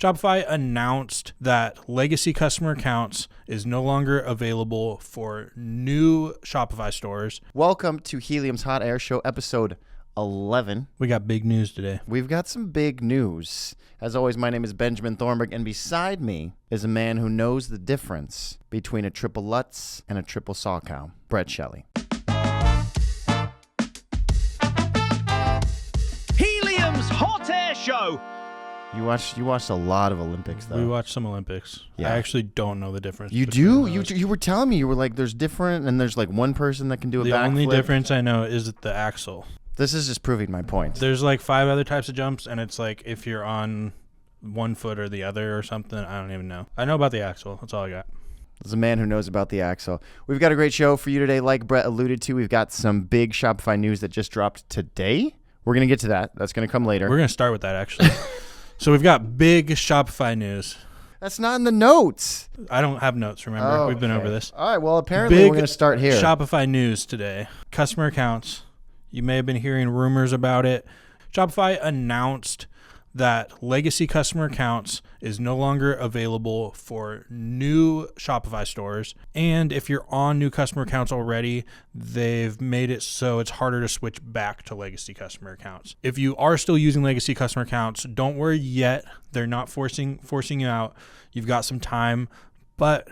Shopify announced that legacy customer accounts is no longer available for new Shopify stores. Welcome to Helium's Hot Air Show, episode 11. We got big news today. We've got some big news. As always, my name is Benjamin Thornburg, and beside me is a man who knows the difference between a triple Lutz and a triple saw cow, Brett Shelley. Helium's Hot Air Show. You watched a lot of Olympics, though. We watched some Olympics. Yeah. I actually don't know the difference. You do? You were telling me, you were like, there's different, and there's like one person that can do a backflip. The only difference I know is the axle. This is just proving my point. There's like 5 other types of jumps, and it's like if you're on one foot or the other or something. I don't even know. I know about the axle. That's all I got. There's a man who knows about the axle. We've got a great show for you today. Like Brett alluded to, we've got some big Shopify news that just dropped today. We're going to get to that. That's going to come later. We're going to start with that, actually. So we've got big Shopify news. That's not in the notes. I don't have notes, remember? Oh, We've been over this. All right, well, apparently Big we're going to start here. Shopify news today. Customer accounts. You may have been hearing rumors about it. Shopify announced that legacy customer accounts is no longer available for new Shopify stores. And if you're on new customer accounts already, they've made it so it's harder to switch back to legacy customer accounts. If you are still using legacy customer accounts, don't worry yet. They're not forcing you out. You've got some time, but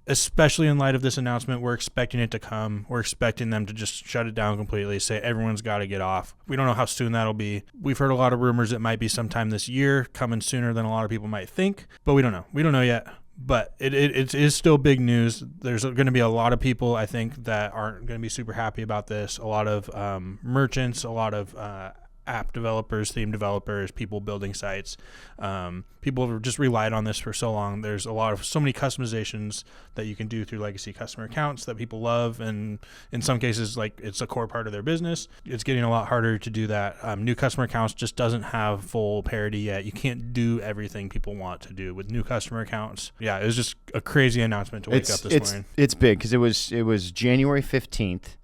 especially in light of this announcement, we're expecting it to come. We're expecting them to just shut it down completely, say everyone's got to get off. We don't know how soon that'll be. We've heard a lot of rumors it might be sometime this year, coming sooner than a lot of people might think, but we don't know. We don't know yet, but it is still big news. There's going to be a lot of people, I think, that aren't going to be super happy about this. A lot of merchants, a lot of app developers, theme developers, people building sites. People have just relied on this for so long. There's so many customizations that you can do through legacy customer accounts that people love, and in some cases, like, it's a core part of their business. It's getting a lot harder to do that. New customer accounts just doesn't have full parity yet. You can't do everything people want to do with new customer accounts. Yeah, it was just a crazy announcement to wake up this morning. It's big because it was January 15th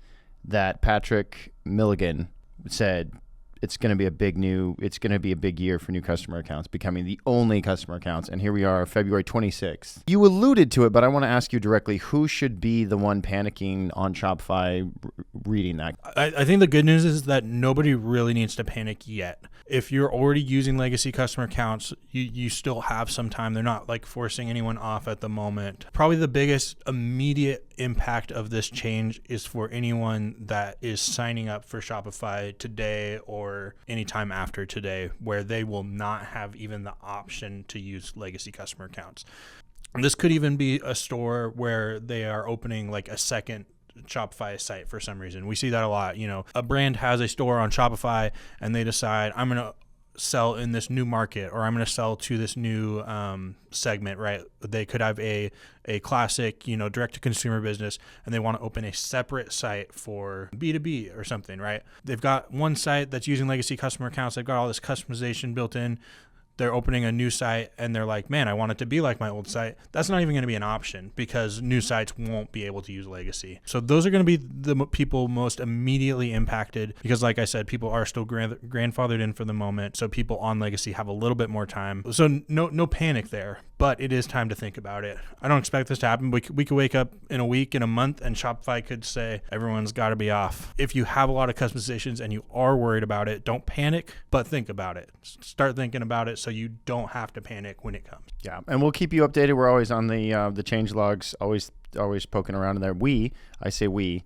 that Patrick Milligan said it's going to be a big year for new customer accounts, becoming the only customer accounts. And here we are, February 26th. You alluded to it, but I want to ask you directly, who should be the one panicking on Shopify reading that? I think the good news is that nobody really needs to panic yet. If you're already using legacy customer accounts, you still have some time. They're not like forcing anyone off at the moment. Probably the biggest immediate impact of this change is for anyone that is signing up for Shopify today or anytime after today, where they will not have even the option to use legacy customer accounts. And this could even be a store where they are opening like a second Shopify site for some reason. We see that a lot. You know, a brand has a store on Shopify and they decide, I'm going to sell in this new market, or I'm going to sell to this new segment, right? They could have a classic, direct to consumer business, and they want to open a separate site for B2B or something, right? They've got one site that's using legacy customer accounts. They've got all this customization built in. They're opening a new site and they're like, man, I want it to be like my old site. That's not even going to be an option because new sites won't be able to use legacy. So those are going to be the people most immediately impacted because, like I said, people are still grandfathered in for the moment. So people on legacy have a little bit more time. So no panic there, but it is time to think about it. I don't expect this to happen. We could wake up in a week, in a month, and Shopify could say everyone's got to be off. If you have a lot of customizations and you are worried about it, don't panic, but think about it. Start thinking about it so you don't have to panic when it comes. Yeah, and we'll keep you updated. We're always on the change logs, always poking around in there. I say we,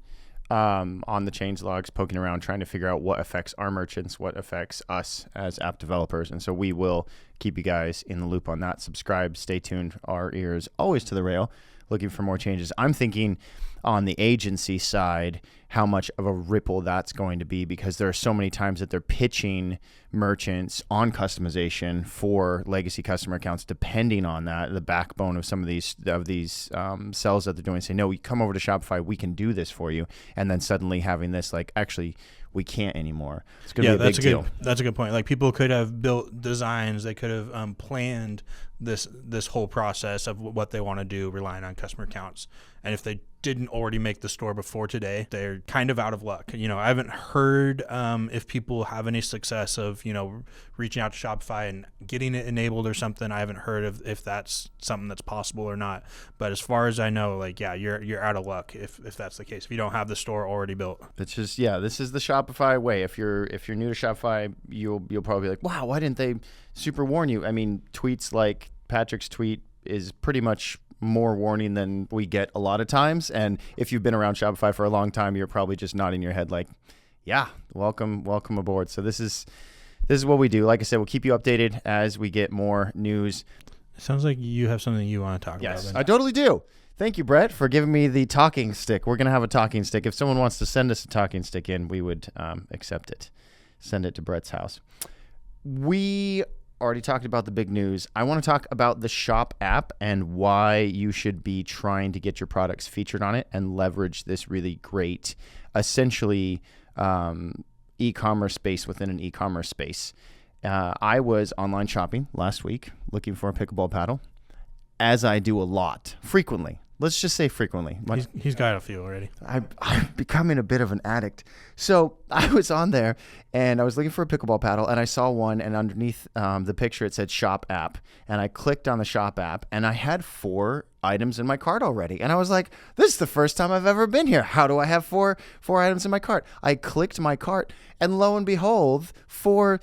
on the change logs, poking around, trying to figure out what affects our merchants, what affects us as app developers. And so we will keep you guys in the loop on that. Subscribe, stay tuned. Our ears always to the rail, looking for more changes. I'm thinking on the agency side, how much of a ripple that's going to be, because there are so many times that they're pitching merchants on customization for legacy customer accounts, depending on that, the backbone of some of these sells that they're doing, say, no, you come over to Shopify, we can do this for you. And then suddenly having this, like, actually, we can't anymore. It's going to be a big deal. That's a good point. Like, people could have built designs, they could have planned this whole process of what they want to do, relying on customer accounts. And if they didn't already make the store before today, they're kind of out of luck. I haven't heard if people have any success of, reaching out to Shopify and getting it enabled or something. I haven't heard of if that's something that's possible or not. But as far as I know, like, yeah, you're out of luck if that's the case, if you don't have the store already built. It's just, this is the Shopify way. If you're new to Shopify, you'll probably be like, wow, why didn't they super warn you? I mean, tweets like Patrick's tweet is pretty much more warning than we get a lot of times. And if you've been around Shopify for a long time, you're probably just nodding your head like, yeah, welcome aboard. So this is what we do. Like I said, we'll keep you updated as we get more news. It sounds like you have something you want to talk about. Yes, I totally do. Thank you, Brett, for giving me the talking stick. We're going to have a talking stick. If someone wants to send us a talking stick in, we would accept it. Send it to Brett's house. We already talked about the big news. I want to talk about the Shop app and why you should be trying to get your products featured on it and leverage this really great, essentially, e-commerce space within an e-commerce space. I was online shopping last week looking for a pickleball paddle, as I do a lot, frequently. Let's just say frequently. He's got a few already. I'm becoming a bit of an addict. So I was on there and I was looking for a pickleball paddle and I saw one, and underneath the picture it said Shop app, and I clicked on the Shop app and I had 4 items in my cart already. And I was like, this is the first time I've ever been here. How do I have four items in my cart? I clicked my cart and lo and behold, four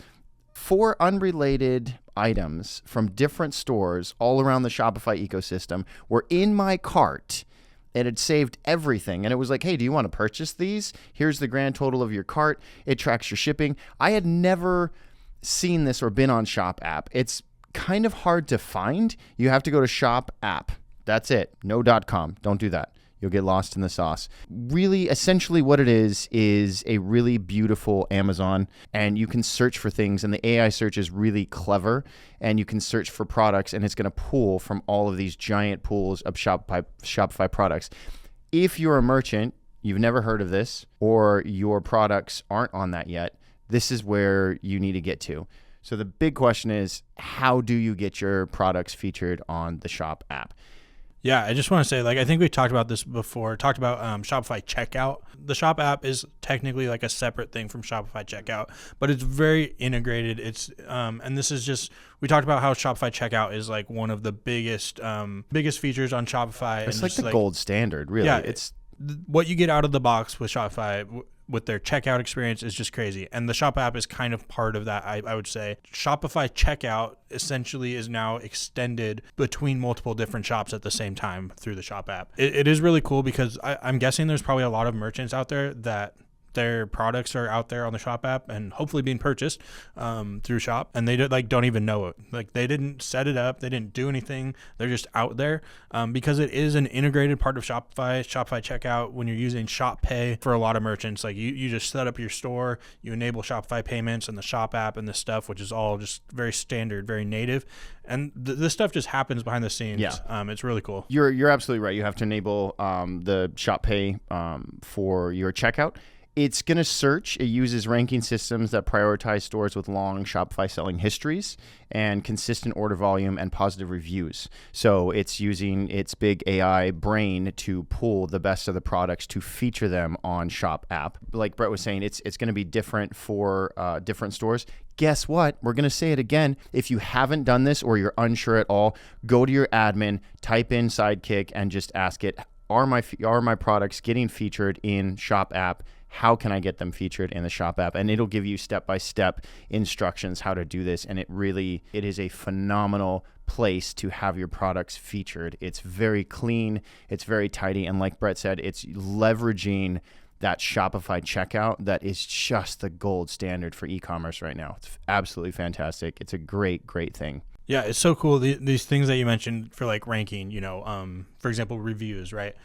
unrelated items from different stores all around the Shopify ecosystem were in my cart. It had saved everything. And it was like, hey, do you want to purchase these? Here's the grand total of your cart. It tracks your shipping. I had never seen this or been on Shop app. It's kind of hard to find. You have to go to Shop app. That's it. No .com. Don't do that. You'll get lost in the sauce. Really, essentially what it is a really beautiful Amazon, and you can search for things, and the AI search is really clever, and you can search for products, and it's going to pull from all of these giant pools of Shopify products. If you're a merchant, you've never heard of this, or your products aren't on that yet, this is where you need to get to. So the big question is, how do you get your products featured on the Shop app? Yeah, I just want to say, I think we talked about this before, talked about Shopify Checkout. The Shop app is technically like a separate thing from Shopify Checkout, but it's very integrated. It's and this is just, we talked about how Shopify Checkout is like one of the biggest features on Shopify. It's like the gold standard, really. Yeah, it's what you get out of the box with Shopify with their checkout experience is just crazy. And the Shop app is kind of part of that, I would say. Shopify Checkout essentially is now extended between multiple different shops at the same time through the Shop app. It is really cool because I'm guessing there's probably a lot of merchants out there that their products are out there on the Shop app and hopefully being purchased through Shop, and they don't even know it. Like, they didn't set it up, they didn't do anything. They're just out there because it is an integrated part of Shopify Checkout. When you're using Shop Pay for a lot of merchants, like you just set up your store, you enable Shopify payments and the Shop app and this stuff, which is all just very standard, very native. And this stuff just happens behind the scenes. Yeah. It's really cool. You're absolutely right. You have to enable the Shop Pay for your checkout. It's going to search. It uses ranking systems that prioritize stores with long Shopify selling histories and consistent order volume and positive reviews. So it's using its big AI brain to pull the best of the products to feature them on Shop app. Like Brett was saying, it's going to be different for different stores. Guess what? We're going to say it again. If you haven't done this or you're unsure at all, go to your admin, type in Sidekick, and just ask it, are my products getting featured in Shop app? How can I get them featured in the Shop app? And it'll give you step-by-step instructions how to do this. And it is a phenomenal place to have your products featured. It's very clean. It's very tidy. And like Brett said, it's leveraging that Shopify checkout that is just the gold standard for e-commerce right now. It's absolutely fantastic. It's a great, great thing. Yeah, it's so cool. These things that you mentioned for like ranking, for example, reviews, right?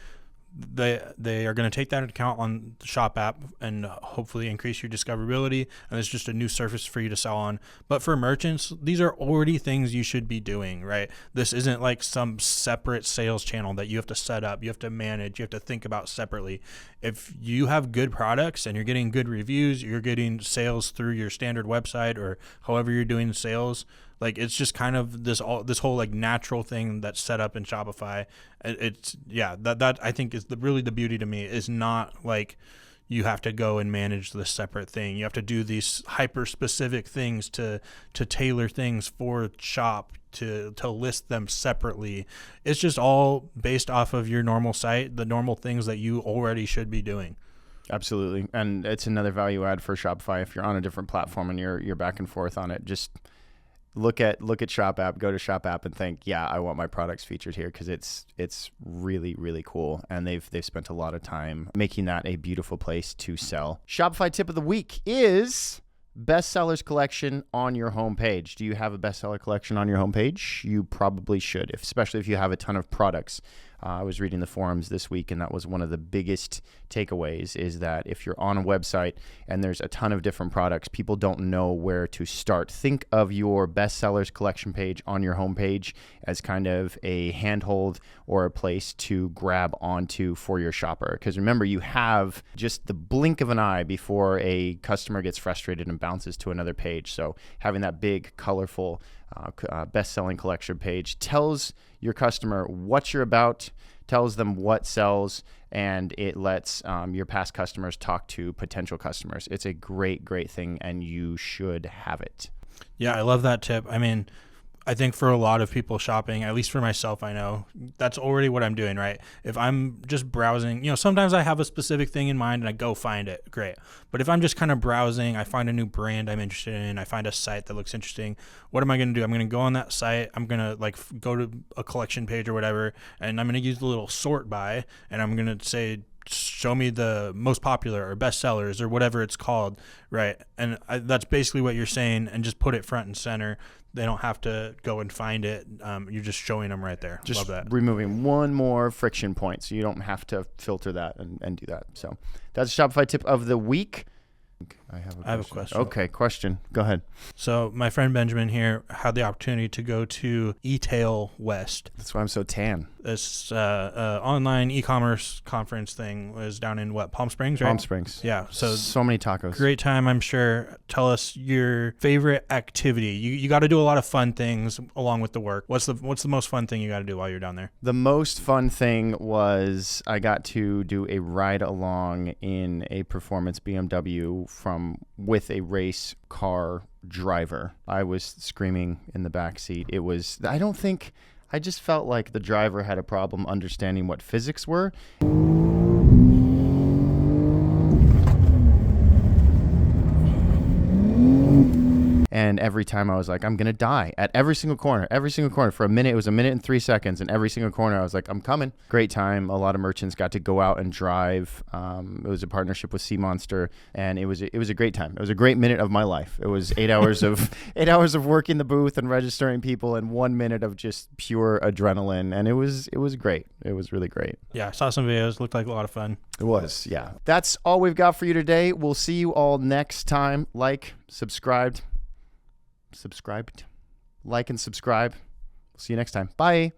They are going to take that into account on the Shop app and hopefully increase your discoverability, and it's just a new surface for you to sell on. But for merchants, these are already things you should be doing, right? This isn't like some separate sales channel that you have to set up, you have to manage, you have to think about separately. If you have good products and you're getting good reviews, you're getting sales through your standard website or however you're doing sales, Like, it's just kind of this whole like natural thing that's set up in Shopify. That I think is really the beauty to me, is not like you have to go and manage this separate thing. You have to do these hyper specific things to tailor things for shop to list them separately. It's just all based off of your normal site, the normal things that you already should be doing. Absolutely. And it's another value add for Shopify. If you're on a different platform and you're back and forth on it, just look at Shop App, go to Shop App and think, yeah, I want my products featured here, because it's really, really cool. And they've spent a lot of time making that a beautiful place to sell. Shopify tip of the week is bestsellers collection on your homepage. Do you have a bestseller collection on your homepage? You probably should, especially if you have a ton of products. I was reading the forums this week, and that was one of the biggest takeaways, is that if you're on a website and there's a ton of different products, people don't know where to start. Think of your bestsellers collection page on your homepage as kind of a handhold or a place to grab onto for your shopper. Because remember, you have just the blink of an eye before a customer gets frustrated and bounces to another page. So having that big, colorful best-selling collection page tells your customer what you're about, tells them what sells, and it lets your past customers talk to potential customers. It's a great, great thing, and you should have it. Yeah, I love that tip. I mean, I think for a lot of people shopping, at least for myself, I know that's already what I'm doing, right? If I'm just browsing, sometimes I have a specific thing in mind and I go find it, great. But if I'm just kind of browsing, I find a new brand I'm interested in, I find a site that looks interesting, what am I going to do? I'm going to go on that site, I'm going to go to a collection page or whatever, and I'm going to use the little sort by, and I'm going to say, show me the most popular or best sellers or whatever it's called, right? And that's basically what you're saying, and just put it front and center. They don't have to go and find it. You're just showing them right there. Just love that. Removing one more friction point, so you don't have to filter that and do that. So that's a Shopify tip of the week. I have a question. Okay, question. Go ahead. So my friend Benjamin here had the opportunity to go to eTail West. That's why I'm so tan. This online e-commerce conference thing was down in Palm Springs, right? Palm Springs. Yeah. So many tacos. Great time, I'm sure. Tell us your favorite activity. You got to do a lot of fun things along with the work. What's the most fun thing you got to do while you're down there? The most fun thing was I got to do a ride along in a performance BMW with a race car driver. I was screaming in the back seat. I just felt like the driver had a problem understanding what physics were. And every time I was like, I'm going to die at every single corner. For a minute, it was 1 minute and 3 seconds. And every single corner, I was like, I'm coming. Great time. A lot of merchants got to go out and drive. It was a partnership with Sea Monster. And it was a great time. It was a great minute of my life. It was 8 hours of 8 hours of working the booth and registering people, and 1 minute of just pure adrenaline. And it was great. It was really great. Yeah, I saw some videos. Looked like a lot of fun. It was, yeah. That's all we've got for you today. We'll see you all next time. Like and subscribe. We'll see you next time. Bye.